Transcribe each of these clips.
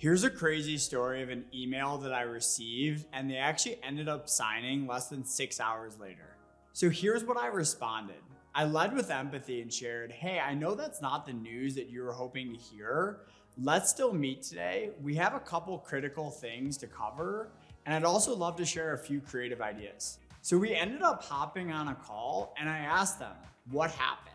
Here's a crazy story of an email that I received, and they actually ended up signing less than 6 hours later. So here's what I responded. I led with empathy and shared, hey, I know that's not the news that you were hoping to hear. Let's still meet today. We have a couple critical things to cover, and I'd also love to share a few creative ideas. So we ended up hopping on a call, and I asked them, what happened?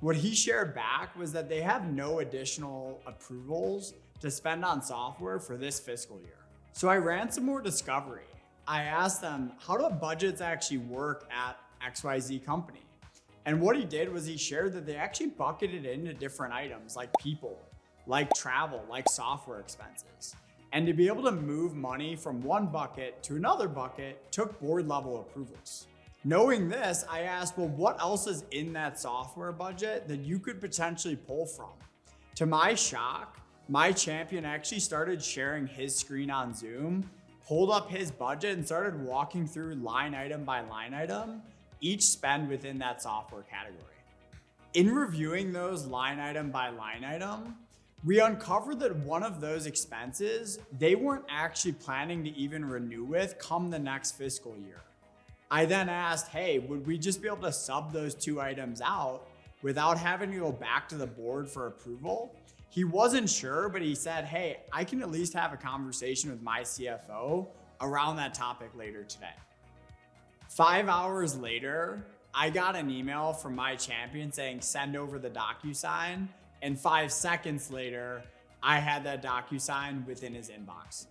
What he shared back was that they have no additional approvals to spend on software for this fiscal year. So I ran some more discovery. I asked them, how do budgets actually work at XYZ company? And what he did was he shared that they actually bucketed into different items like people, like travel, like software expenses. And to be able to move money from one bucket to another bucket took board level approvals. Knowing this, I asked, well, what else is in that software budget that you could potentially pull from? To my shock, my champion actually started sharing his screen on Zoom, pulled up his budget and started walking through line item by line item, each spend within that software category. In reviewing those line item by line item, we uncovered that one of those expenses, they weren't actually planning to even renew with come the next fiscal year. I then asked, hey, would we just be able to sub those two items out without having to go back to the board for approval? He wasn't sure, but he said, hey, I can at least have a conversation with my CFO around that topic later today. 5 hours later, I got an email from my champion saying, send over the DocuSign. And 5 seconds later, I had that DocuSign within his inbox.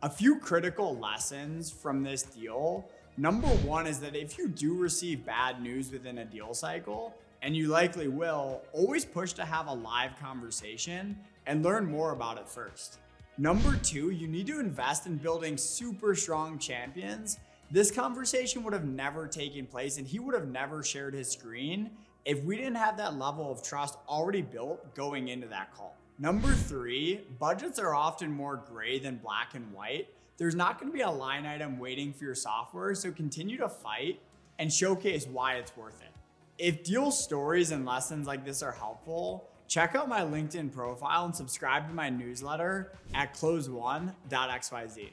A few critical lessons from this deal. Number one is that if you do receive bad news within a deal cycle, and you likely will, always push to have a live conversation and learn more about it first. Number two, you need to invest in building super strong champions. This conversation would have never taken place and he would have never shared his screen if we didn't have that level of trust already built going into that call. Number three, budgets are often more gray than black and white. There's not going to be a line item waiting for your software, so continue to fight and showcase why it's worth it. If deal stories and lessons like this are helpful, check out my LinkedIn profile and subscribe to my newsletter at closeone.xyz.